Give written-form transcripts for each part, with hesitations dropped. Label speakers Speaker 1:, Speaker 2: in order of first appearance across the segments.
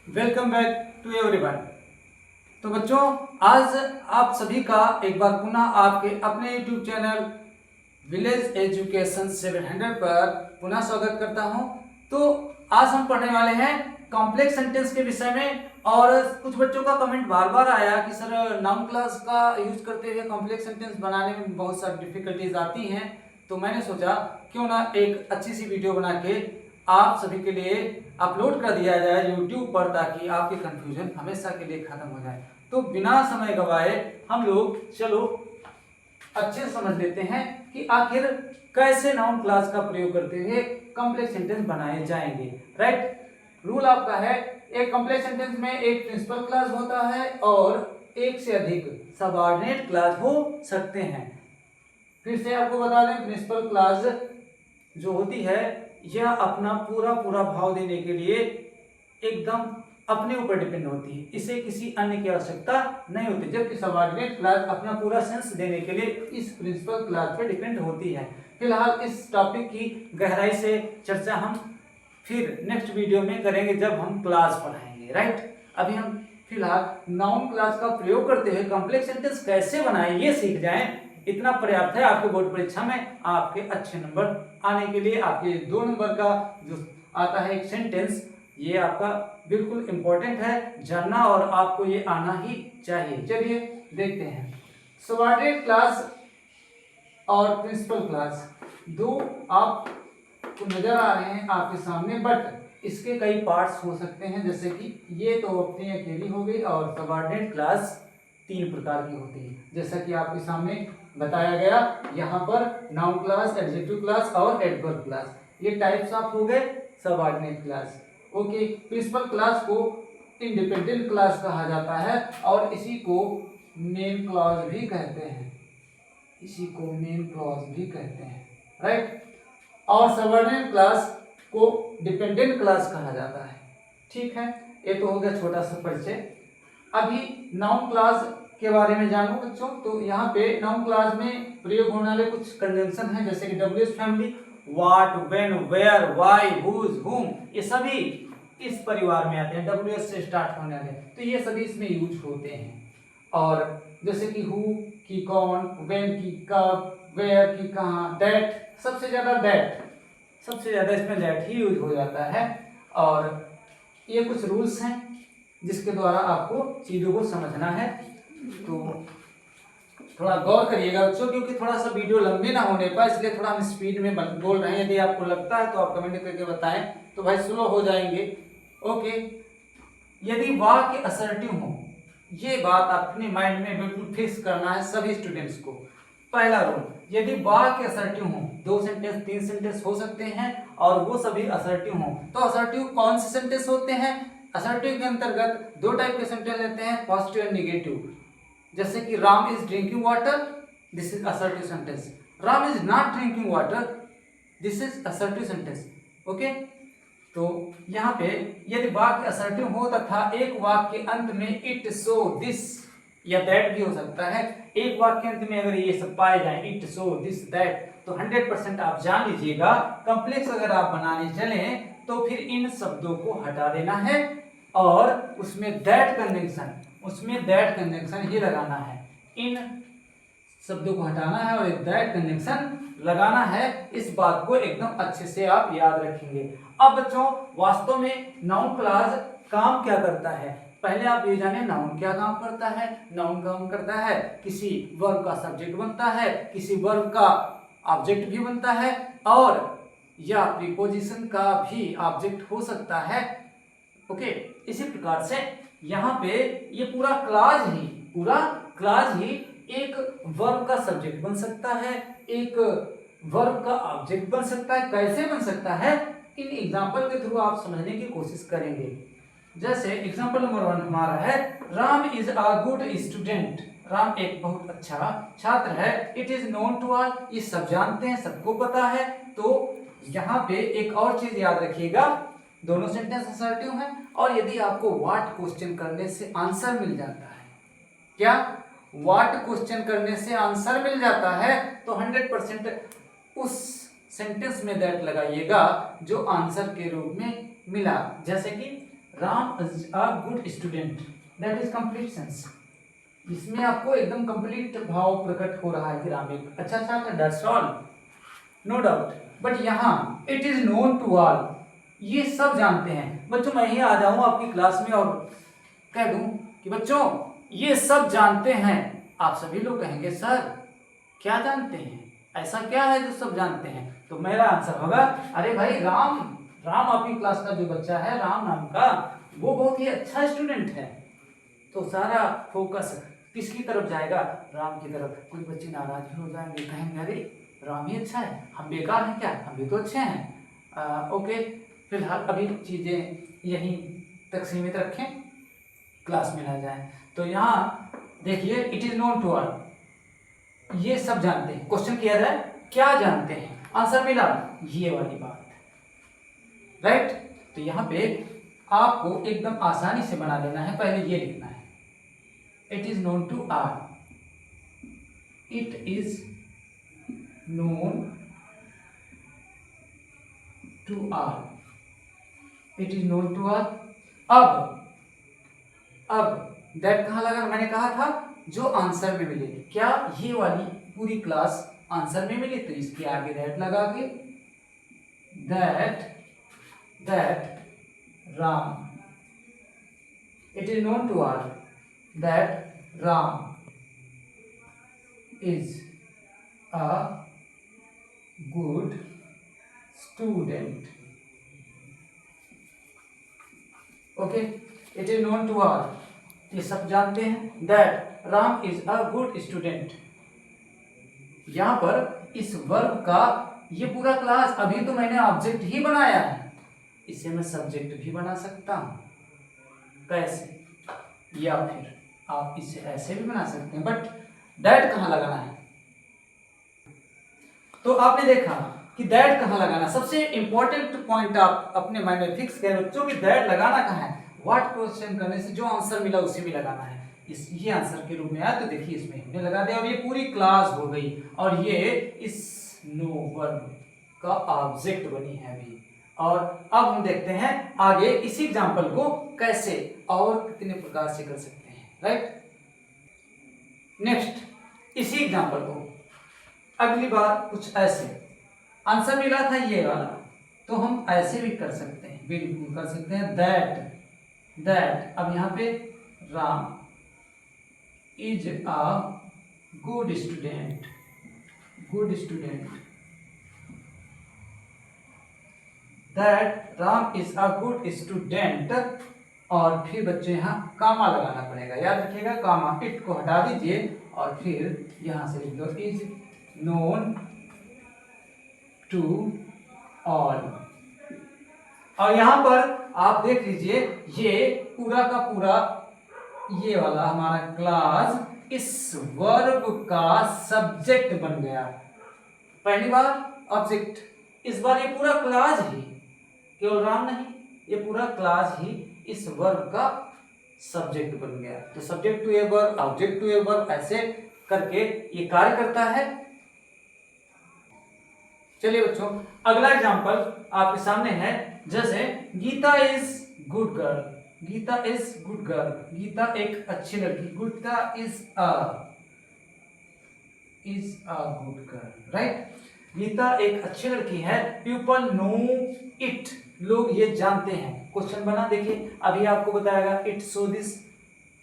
Speaker 1: Welcome back to everyone. तो बच्चों, आज आप सभी का एक बार पुनः आपके अपने YouTube चैनल विलेज एजुकेशन 700 पर पुनः स्वागत करता हूं। तो आज हम पढ़ने वाले हैं कॉम्प्लेक्स सेंटेंस के विषय में। और कुछ बच्चों का कमेंट बार बार आया कि सर नाउन क्लास का यूज करते हुए कॉम्प्लेक्स सेंटेंस बनाने में बहुत सारी डिफिकल्टीज आती हैं। तो मैंने सोचा क्यों ना एक अच्छी सी वीडियो बना के आप सभी के लिए अपलोड कर दिया जाए YouTube पर, ताकि आपके कंफ्यूजन हमेशा के लिए खत्म हो जाए। तो बिना समय गवाए हम लोग चलो अच्छे से समझ लेते हैं कि आखिर कैसे नाउन क्लास का प्रयोग करते हुए कॉम्प्लेक्स सेंटेंस बनाए जाएंगे। राइट, रूल आपका है, एक कॉम्प्लेक्स सेंटेंस में एक प्रिंसिपल क्लास होता है और एक से अधिक सबऑर्डिनेट क्लास हो सकते हैं। फिर से आपको बता दें, प्रिंसिपल क्लास जो होती है यह अपना पूरा भाव देने के लिए एकदम अपने ऊपर डिपेंड होती है, इसे किसी अन्य की आवश्यकता नहीं होती। जबकि सबऑर्डिनेट क्लास अपना पूरा सेंस देने के लिए इस प्रिंसिपल क्लास पर डिपेंड होती है। फिलहाल इस टॉपिक की गहराई से चर्चा हम फिर नेक्स्ट वीडियो में करेंगे जब हम क्लास पढ़ाएंगे। राइट, अभी हम फिलहाल नाउन क्लास का प्रयोग करते हुए कॉम्प्लेक्स सेंटेंस कैसे बनाएं ये सीख जाएं। इतना पर्याप्त है आपके बोर्ड परीक्षा में आपके अच्छे नंबर आने के लिए। आपके 2 नंबर का जो आता है एक सेंटेंस, ये आपका बिल्कुल इंपॉर्टेंट है जानना, और आपको ये आना ही चाहिए। चलिए देखते हैं। सबऑर्डिनेट क्लास और प्रिंसिपल क्लास दो आपको नजर आ रहे हैं आपके सामने, बट इसके कई पार्ट्स हो सकते हैं। जैसे कि ये तो अपनी अकेली हो गई, और सबऑर्डिनेट क्लास 3 प्रकार की होती है, जैसा कि आपके सामने बताया गया। यहाँ पर नाउन क्लास, एडजेक्टिव क्लास और एडवर्ब क्लास, ये टाइप्स ऑफ हो गए subordinate clause. Okay, principal clause को इंडिपेंडेंट क्लास कहा जाता है और इसी को मेन क्लॉज भी कहते हैं, इसी को मेन क्लॉज भी कहते हैं। राइट, और सबऑर्डिनेट क्लास को डिपेंडेंट क्लास कहा जाता है। ठीक है, ये तो हो गया छोटा सा परिचय। अभी नाउन क्लास के बारे में जानो बच्चों। तो यहाँ पे नाउन क्लास में प्रयोग होने वाले कुछ कंजंक्शन हैं, जैसे कि WH family, what, when, where, why, whose, whom, ये सभी इस परिवार में आते हैं, WH से स्टार्ट होने वाले। तो ये सभी इसमें यूज होते हैं। और जैसे कि हु की कौन, व्हेन की कब, वेयर की कहाँ, दैट सबसे ज्यादा इसमें दैट ही यूज हो जाता है। और ये कुछ रूल्स हैं जिसके द्वारा आपको चीजों को समझना है। तो थोड़ा गौर करिएगा बच्चों, क्योंकि थोड़ा सा वीडियो लंबी ना होने पाए, इसलिए थोड़ा हम स्पीड में बोल रहे हैं। यदि आपको लगता है तो आप कमेंट करके बताएं, तो भाई स्लो हो जाएंगे। ओके, यदि वाक्य असर्टिव हो, ये बात अपने माइंड में बिल्कुल फिक्स करना है सभी स्टूडेंट्स को। पहला रूल, यदि वाक्य असर्टिव हो, 2 सेंटेंस 3 सेंटेंस हो सकते हैं और वो सभी असर्टिव हो। तो असर्टिव कौन से सेंटेंस होते हैं? असर्टिव के अंतर्गत 2 टाइप के सेंटेंस लेते हैं, पॉजिटिव एंड नेगेटिव। जैसे कि Ram is drinking water, this is assertive sentence. Ram is not drinking water, this is assertive sentence. Okay, तो यहाँ पे यदि वाक्य असर्टिव हो तथा एक वाक्य के अंत में इट, सो, दिस या दैट भी हो सकता है। एक वाक्य अंत में अगर ये सब पाए जाए, इट, सो, दिस, दैट, तो 100% आप जान लीजिएगा कॉम्प्लेक्स अगर आप बनाने चलें तो फिर इन शब्दों को हटा देना है और उसमें दैट कंजंक्शन ही लगाना है। इन शब्दों को हटाना है और एक दैट कंजंक्शन लगाना है। इस बात को एकदम अच्छे से आप याद रखेंगे। अब बच्चों, वास्तव में नाउन क्लॉज काम क्या करता है, पहले आप ये जाने नाउन क्या काम करता है। नाउन काम करता है किसी वर्ब का सब्जेक्ट बनता है, किसी वर्ब का ऑब्जेक्ट भी बनता है, और या प्रीपोजिशन का भी ऑब्जेक्ट हो सकता है। ओके, इसी प्रकार से यहाँ पे ये पूरा क्लाज ही एक वर्ब का सब्जेक्ट बन सकता है, एक वर्ब का ऑब्जेक्ट बन सकता है। कैसे बन सकता है, इन एग्जांपल के थ्रू आप समझने की कोशिश करेंगे। जैसे एग्जांपल नंबर 1 हमारा है, Ram is a good student. Ram एक बहुत अच्छा छात्र है। It is known to all, ये सब जानते हैं, सबको पता है। तो यहाँ पे एक और चीज याद रखिएगा, दोनों सेंटेंस असर्टिव हैं, और यदि आपको व्हाट क्वेश्चन करने से आंसर मिल जाता है, क्या व्हाट क्वेश्चन करने से आंसर मिल जाता है, तो 100% उस सेंटेंस में दैट लगाइएगा जो आंसर के रूप में मिला। जैसे कि Ram is a good student, that is complete sense. इसमें आपको एकदम कंप्लीट भाव प्रकट हो रहा है कि राम एक अच्छा छात्र है, that's all, no doubt. But यहाँ it is known to all, ये सब जानते हैं। बच्चों मैं ही आ जाऊं आपकी क्लास में और कह दूं कि बच्चों ये सब जानते हैं, आप सभी लोग कहेंगे सर क्या जानते हैं, ऐसा क्या है जो सब जानते हैं? तो मेरा आंसर होगा अरे भाई राम, राम आपकी क्लास का जो बच्चा है राम नाम का, वो बहुत ही अच्छा स्टूडेंट है। तो सारा फोकस किसकी तरफ जाएगा? राम की तरफ। कोई बच्चे नाराज भी हो जाएंगे, कहेंगे अरे राम ही अच्छा है, हम बेकार हैं क्या, हम भी तो अच्छे हैं। ओके, फिलहाल अभी चीज़ें यहीं तक सीमित रखें, क्लास में ना जाएं। तो यहाँ देखिए it is known to all, ये सब जानते हैं। क्वेश्चन किया जाए क्या जानते हैं, आंसर मिला ये वाली बात, राइट। तो यहाँ पे आपको एकदम आसानी से बना देना है, पहले ये लिखना है it is known to are, it is known to are, it is known to are. अब दैट कहाँ लगा? मैंने कहा था जो आंसर में मिले, क्या ये वाली पूरी क्लास आंसर में मिली, तो इसके आगे दैट लगा के that Ram, it is known to all that Ram is a good student. Okay, it is known to all, ये सब जानते हैं that Ram is a good student। यहाँ पर इस वर्ब का ये पूरा क्लास, अभी तो मैंने ऑब्जेक्ट ही बनाया है, इसे मैं सब्जेक्ट भी बना सकता हूँ। कैसे? या फिर आप इसे ऐसे भी बना सकते हैं, बट दैट कहाँ लगाना है? तो आपने देखा कि दैट कहाँ लगाना, सबसे इंपॉर्टेंट पॉइंट आप अपने माइंड में फिक्स करें बच्चों की दैट लगाना कहाँ है। व्हाट क्वेश्चन करने से जो आंसर मिला उसी में लगाना है। इस ये आंसर के रूप में आया तो देखिए इसमें हमने लगा दिया और ये पूरी क्लास हो गई, और ये इस नो वर्ब का ऑब्जेक्ट बनी है अभी। और अब हम देखते हैं आगे इसी एग्जांपल को कैसे और कितने प्रकार से कर सकते हैं, राइट। नेक्स्ट इसी एग्जांपल को अगली बार कुछ ऐसे, आंसर मिला था ये वाला, तो हम ऐसे भी कर सकते हैं, बिल्कुल कर सकते हैं दैट अब यहाँ पे Ram is a good student, that Ram is a good student. और फिर बच्चे यहाँ कामा लगाना पड़ेगा, याद रखिएगा कामा, इट को हटा दीजिए और फिर यहाँ से लिख दो इज नोन टू ऑल। और यहाँ पर आप देख लीजिए ये पूरा का पूरा ये वाला हमारा क्लास इस वर्ब का सब्जेक्ट बन गया। पहली बार ऑब्जेक्ट, इस बार ये पूरा क्लास ही, केवल राम नहीं, ये पूरा क्लास ही इस वर्ब का सब्जेक्ट बन गया। तो subject to a verb, object to a verb, ऐसे करके ये कार्य करता है। चलिए बच्चों अगला एग्जांपल आपके सामने है, जैसे Gita is good girl, Gita is good girl, Gita एक अच्छी लड़की, Gita is a good girl, right. Gita एक अच्छी लड़की है, पीपल नो इट, लोग ये जानते हैं। क्वेश्चन बना देखिए, अभी आपको बताएगा इट सो दिस,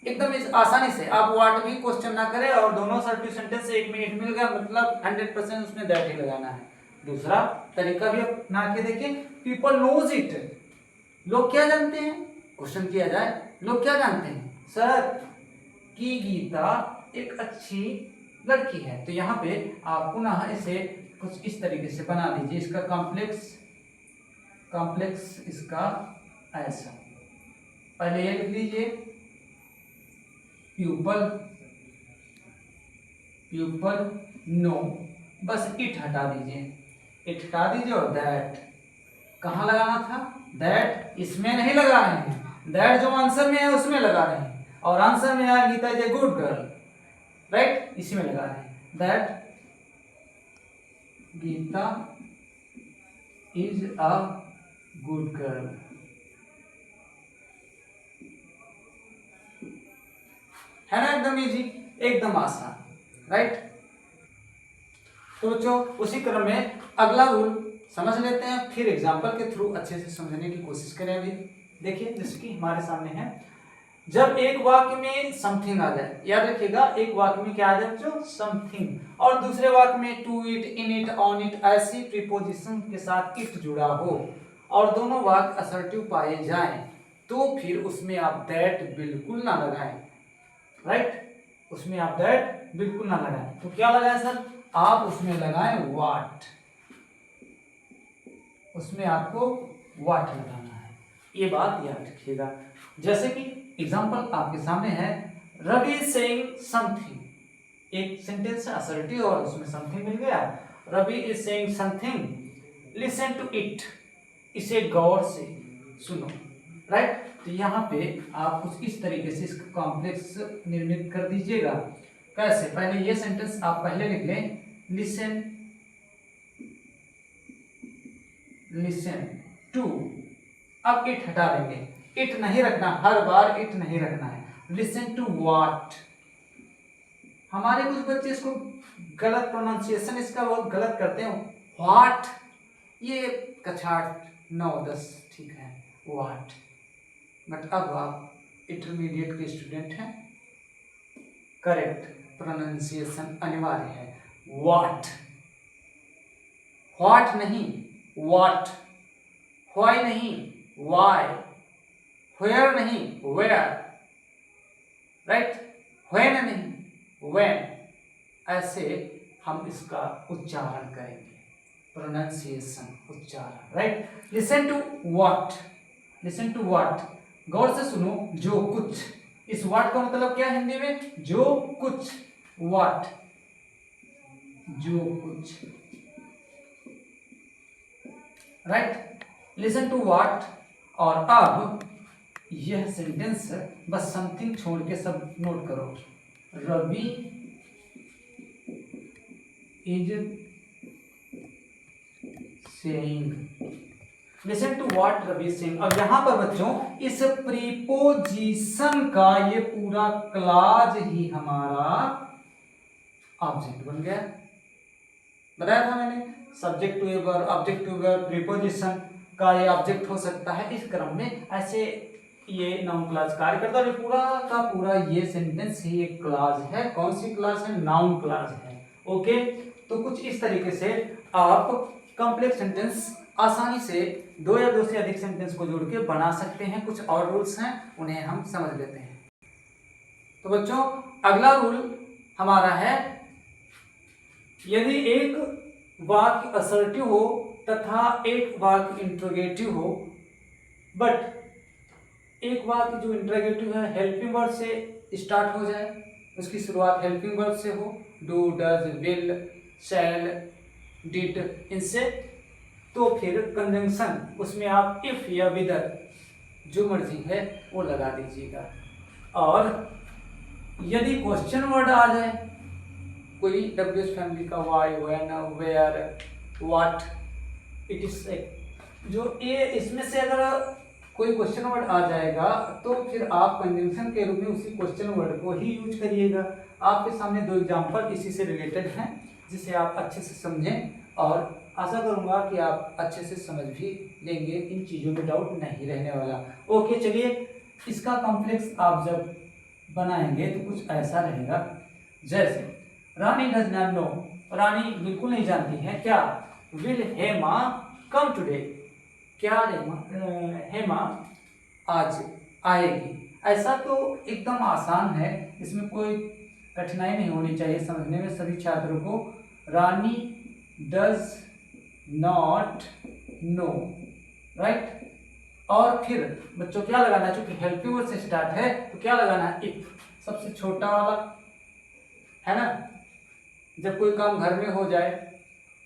Speaker 1: एकदम इस आसानी से आप व्हाट भी क्वेश्चन ना करें और दोनों सेंटेंस एक में इट मिल गया, मतलब 100% उसमें दैट ही लगाना है। दूसरा तरीका भी अपना के देखिए, पीपल नोज इट, लोग क्या जानते हैं। क्वेश्चन किया जाए लोग क्या जानते हैं सर कि गीता एक अच्छी लड़की है। तो यहाँ पे आप पुनः इसे कुछ इस तरीके से बना लीजिए, इसका कॉम्प्लेक्स इसका ऐसा, पहले ये लिख लीजिए प्यूपल नो, बस इट हटा दीजिए और दैट कहाँ लगाना था, दैट इसमें नहीं लगा रहे हैं, दैट जो आंसर में है उसमें लगा रहे हैं, और आंसर में आया Gita is a good girl, right, इसी में लगा रहे हैं that Gita is a good girl. है ना, एकदम इजी, एकदम आसान, राइट। तो बच्चों उसी क्रम में अगला रूल समझ लेते हैं, फिर एग्जाम्पल के थ्रू अच्छे से समझने की कोशिश करें। अभी देखिए जैसे कि हमारे सामने है, जब एक वाक्य में समथिंग आ जाए, याद रखिएगा एक वाक्य में क्या आ जाए बच्चों, समथिंग, और दूसरे वाक्य में to it, in it, on it ऐसी प्रीपोजिशन के साथ इट जुड़ा हो और दोनों वाक्य असर्टिव पाए जाएं, तो फिर उसमें आप दैट बिल्कुल ना लगाएं, राइट। उसमें आप दैट बिल्कुल ना लगाएं, तो क्या लगाएं सर, आप उसमें लगाएं व्हाट, उसमें आपको व्हाट लगाना है, ये बात याद रखिएगा। जैसे कि एग्जांपल आपके सामने है, रवि सेइंग समथिंग, एक सेंटेंस है असर्टिव और उसमें समथिंग मिल गया, Ravi is saying something, listen to it, इसे गौर से सुनो, राइट। तो यहाँ पे आप कुछ इस तरीके से इसका कॉम्प्लेक्स निर्मित कर दीजिएगा। कैसे, पहले ये सेंटेंस आप पहले लिख लें, लिसन, लिसन टू, अब इट हटा देंगे, इट नहीं रखना, हर बार इट नहीं रखना है, लिसन टू व्हाट। हमारे कुछ बच्चे इसको गलत प्रोनाउंसिएशन इसका बहुत गलत करते हैं, व्हाट, ये कछाट 9-10 ठीक है व्हाट, बट अब आप इंटरमीडिएट के स्टूडेंट हैं, करेक्ट प्रोनाउंसिएशन अनिवार्य है, व्हाट, व्हाट नहीं व्हाट, व्हाई नहीं व्हाई, व्हेयर नहीं वेयर, राइट, व्हेन नहीं व्हेन, ऐसे हम इसका उच्चारण करेंगे, प्रोनाउंसिएशन उच्चारण, right. Listen to what, listen to what, गौर से सुनो, जो कुछ, इस व्हाट का मतलब क्या है हिंदी में, जो कुछ, व्हाट, जो कुछ, राइट, लिसन टू व्हाट। और अब यह सेंटेंस बस समथिंग छोड़ के सब नोट करो, Ravi is saying, listen to what Ravi Singh. अब यहां पर बच्चों इस प्रीपोजिशन का ये पूरा क्लॉज ही हमारा ऑब्जेक्ट बन गया, बताया था मैंने, subject to a verb, object to verb, preposition का ये ऑब्जेक्ट हो सकता है, इस क्रम में ऐसे ये नाउन क्लॉज कार्य करता है। पूरा का पूरा ये सेंटेंस ही एक क्लॉज है, कौन सी क्लॉज है, नाउन क्लॉज है, ओके। तो कुछ इस तरीके से आप कॉम्प्लेक्स सेंटेंस आसानी से दो या दो से अधिक सेंटेंस को जोड़ के बना सकते हैं। कुछ और रूल्स हैं, उन्हें हम समझ लेते हैं। तो बच्चों अगला रूल हमारा है, यदि एक वाक्य असर्टिव हो तथा एक वाक्य इंट्रोगेटिव हो, बट एक वाक्य जो इंट्रोगेटिव है हेल्पिंग वर्ड से स्टार्ट हो जाए, उसकी शुरुआत हेल्पिंग वर्ड से हो, do, does, will, shall, did, इनसे, तो फिर कंजंक्शन उसमें आप इफ या विदर जो मर्जी है वो लगा दीजिएगा। और यदि क्वेश्चन वर्ड आ जाए, कोई डब्ल्यूएच फैमिली का, why, when, where, what, it is, जो ये इसमें से अगर कोई क्वेश्चन वर्ड आ जाएगा तो फिर आप कंजंक्शन के रूप में उसी क्वेश्चन वर्ड को ही यूज करिएगा। आपके सामने दो एग्जांपल इसी से रिलेटेड हैं, जिसे आप अच्छे से समझें, और आशा करूंगा कि आप अच्छे से समझ भी लेंगे, इन चीज़ों में डाउट नहीं रहने वाला। ओके, चलिए इसका कॉम्प्लेक्स आप जब बनाएंगे तो कुछ ऐसा रहेगा, जैसे रानी डज नॉट नो, रानी बिल्कुल नहीं जानती है, क्या, विल हेमा कम टुडे, क्या हेमा आज आएगी। ऐसा तो एकदम आसान है, इसमें कोई कठिनाई नहीं होनी चाहिए समझने में सभी छात्रों को। रानी डज नॉट नो, राइट। और फिर बच्चों क्या लगाना है, चूंकि हेल्पिंग वर्ड से स्टार्ट है तो क्या लगाना है, इफ, सबसे छोटा वाला, है ना। जब कोई काम घर में हो जाए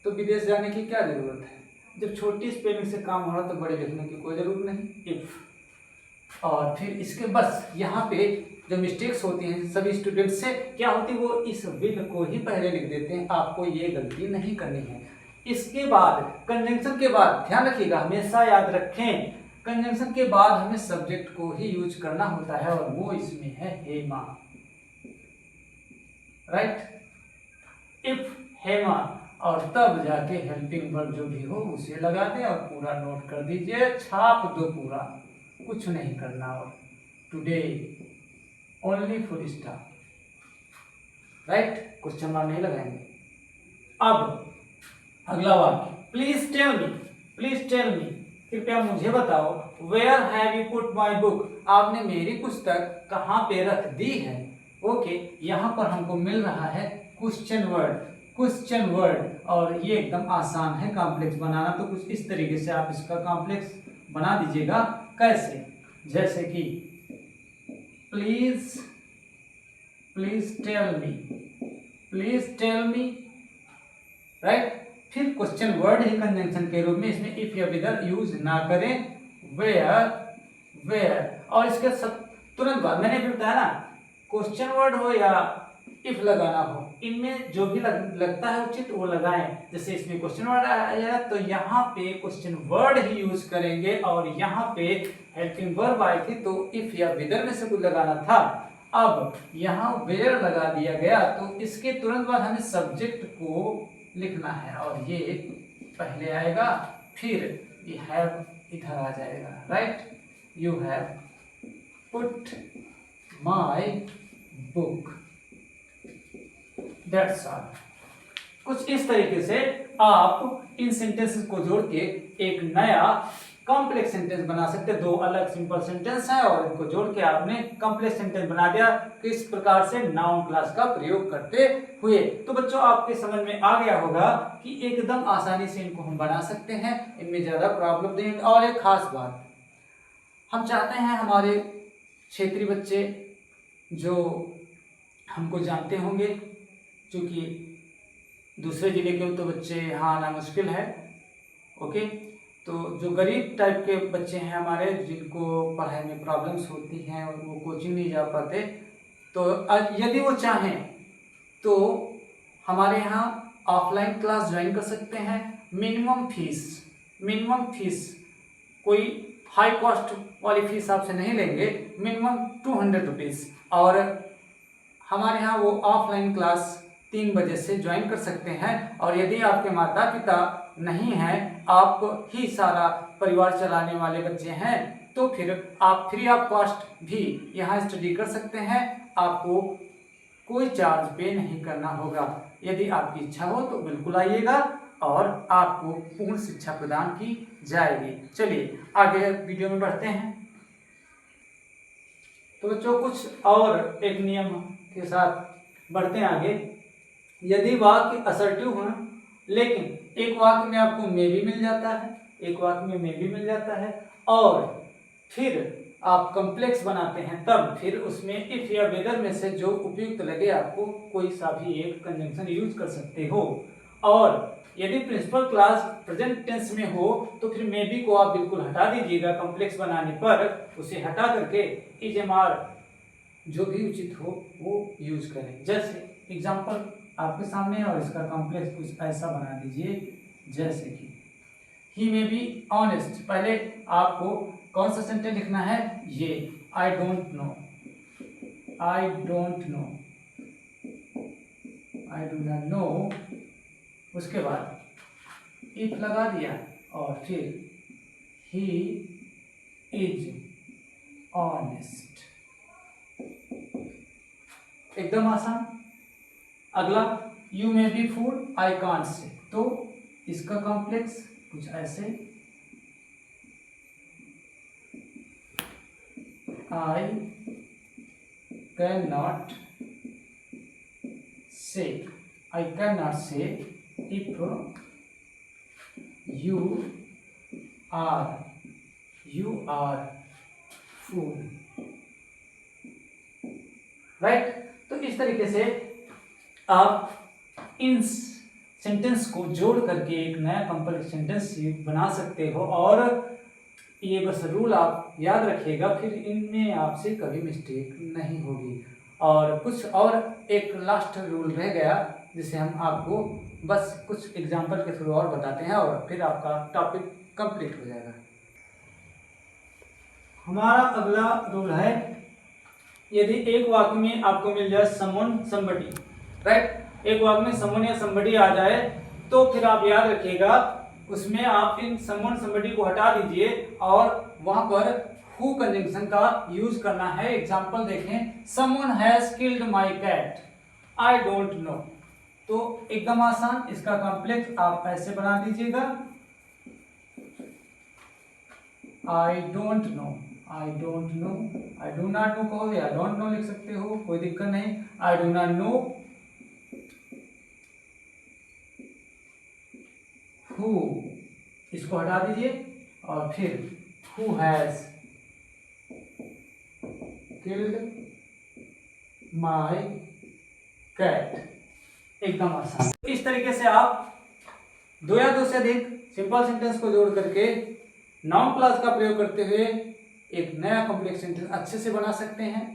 Speaker 1: तो विदेश जाने की क्या जरूरत है, जब छोटी स्पेलिंग से काम हो रहा तो बड़े लिखने की कोई जरूरत नहीं, इफ। और फिर इसके बस यहाँ पे जो मिस्टेक्स होती हैं सभी स्टूडेंट्स से क्या होती है, वो इस विल को ही पहले लिख देते हैं, आपको ये गलती नहीं करनी है। इसके बाद कंजंक्शन के बाद ध्यान रखिएगा, हमेशा याद रखें, कंजंक्शन के बाद हमें सब्जेक्ट को ही यूज करना होता है, और वो इसमें है हेमा, राइट। इफ हेमा, और तब जाके हेल्पिंग वर्ब जो भी हो उसे लगा दें और पूरा नोट कर दीजिए, छाप दो पूरा, कुछ नहीं करना। और today only full stop, right, question mark नहीं लगाएंगे। अब अगला वाक्य, प्लीज टेल मी, कृपया मुझे बताओ, where have you put my book, आपने मेरी पुस्तक कहाँ पे रख दी है। ओके, यहाँ पर हमको मिल रहा है क्वेश्चन वर्ड, और ये एकदम आसान है कॉम्प्लेक्स बनाना। तो कुछ इस तरीके से आप इसका कॉम्प्लेक्स बना दीजिएगा। कैसे? जैसे कि प्लीज टेल मी, राइट। फिर क्वेश्चन वर्ड ही कंजंक्शन के रूप में, इसमें इफ या विदर यूज ना करें, वेयर, और इसके तुरंत बाद मैंने भी बताया ना, क्वेश्चन वर्ड हो या इफ लगाना हो, इनमें जो भी लगता है उचित वो लगाएं। जैसे इसमें क्वेश्चन वर्ड आया तो यहाँ पे क्वेश्चन वर्ड ही यूज करेंगे, और यहाँ पे हेल्पिंग वर्ब आई थी तो इफ या विदर में से कुछ लगाना था। अब यहाँ वेयर लगा दिया गया तो इसके तुरंत बाद हमें सब्जेक्ट को लिखना है, और ये पहले आएगा, फिर ये हैव इधर आ जाएगा, right. You have put my book, that's all. कुछ इस तरीके से आप इन सेंटेंसेस को जोड़ के एक नया कॉम्प्लेक्स सेंटेंस बना सकते हैं। दो अलग सिंपल सेंटेंस है और इनको जोड़ के आपने कॉम्प्लेक्स सेंटेंस बना दिया, किस प्रकार से, नाउन क्लास का प्रयोग करते हुए। तो बच्चों आपके समझ में आ गया होगा कि एकदम आसानी से इनको हम बना सकते हैं, इनमें ज्यादा प्रॉब्लम नहीं। और एक खास बात, हम चाहते हैं हमारे क्षेत्रीय बच्चे जो हमको जानते होंगे, क्योंकि दूसरे जिले के तो बच्चे यहाँ आना मुश्किल है, ओके। तो जो गरीब टाइप के बच्चे हैं हमारे, जिनको पढ़ाई में प्रॉब्लम्स होती हैं और वो कोचिंग नहीं जा पाते, तो यदि वो चाहें तो हमारे यहाँ ऑफलाइन क्लास ज्वाइन कर सकते हैं। मिनिमम फीस कोई हाई कॉस्ट वाली फीस आपसे नहीं लेंगे, मिनिमम 200 रुपीज़। और हमारे यहाँ वो ऑफलाइन क्लास 3 बजे से ज्वाइन कर सकते हैं। और यदि आपके माता पिता नहीं हैं, आप ही सारा परिवार चलाने वाले बच्चे हैं, तो फिर आप फ्री ऑफ कॉस्ट भी यहाँ स्टडी कर सकते हैं। आपको कोई चार्ज पे नहीं करना होगा। यदि आपकी इच्छा हो तो बिल्कुल आइएगा और आपको पूर्ण शिक्षा प्रदान की जाएगी। चलिए आगे वीडियो में बढ़ते हैं। तो बच्चों कुछ और एक नियम के साथ बढ़ते हैं आगे। यदि वाक्य असर्टिव हो, लेकिन एक वाक्य में आपको मे भी मिल जाता है, एक वाक्य में मे भी मिल जाता है, और फिर आप कॉम्प्लेक्स बनाते हैं, तब फिर उसमें इफ या वेदर में से जो उपयुक्त लगे आपको कोई सा भी एक कंजंक्शन यूज कर सकते हो। और यदि प्रिंसिपल क्लास प्रेजेंट टेंस में हो तो फिर मे बी को आप बिल्कुल हटा दीजिएगा। कॉम्प्लेक्स बनाने पर उसे हटा करके इज एम आर जो भी उचित हो वो यूज करें। जैसे एग्जांपल आपके सामने है और इसका कॉम्प्लेक्स कुछ ऐसा बना दीजिए, जैसे कि ही मे बी ऑनेस्ट। पहले आपको कौन सा सेंटेंस लिखना है, ये I don't know, I do not know. उसके बाद इफ लगा दिया और फिर ही इज ऑनेस्ट। एकदम आसान। अगला you may be fooled I can't say, तो इसका कॉम्प्लेक्स कुछ ऐसे, I can not say if you are fooled, right. तो इस तरीके से आप इन सेंटेंस को जोड़ करके एक नया कॉम्प्लेक्स सेंटेंस बना सकते हो। और ये बस रूल आप याद रखिएगा, फिर इनमें आपसे कभी मिस्टेक नहीं होगी। और कुछ और एक लास्ट रूल रह गया जिसे हम आपको बस कुछ एग्जांपल के थ्रू और बताते हैं और फिर आपका टॉपिक कंप्लीट हो जाएगा। हमारा अगला रूल है, यदि एक वाक्य में आपको मिल जाए समवन समबडी, राइट। एक वाक्य में समवन या somebody आ जाए तो फिर आप याद रखिएगा उसमें आप इन समवन somebody को हटा दीजिए और वहां पर who कंजंक्शन का यूज करना है। एग्जांपल देखें, someone has killed my cat, I don't know। तो एकदम आसान, इसका कॉम्प्लेक्स आप ऐसे बना दीजिएगा, I don't know, I don't know, I do not know कहो या don't know लिख सकते हो, कोई दिक्कत नहीं। I do not know who, इसको हटा दीजिए और फिर who has killed my cat। एकदम आसान। इस तरीके से आप दो या दो से अधिक सिंपल सेंटेंस को जोड़ करके नाउन क्लॉज का प्रयोग करते हुए एक नया कॉम्प्लेक्स सेंटेंस अच्छे से बना सकते हैं।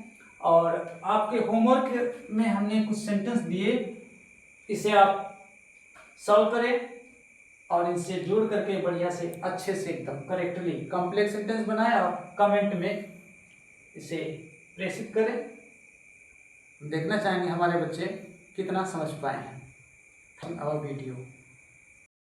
Speaker 1: और आपके होमवर्क में हमने कुछ सेंटेंस दिए, इसे आप सॉल्व करें और इनसे जोड़ करके बढ़िया से अच्छे से एकदम करेक्टली कॉम्प्लेक्स सेंटेंस बनाएं और कमेंट में इसे प्रेषित करें। देखना चाहेंगे हमारे बच्चे कितना समझ पाए हैं। Our video.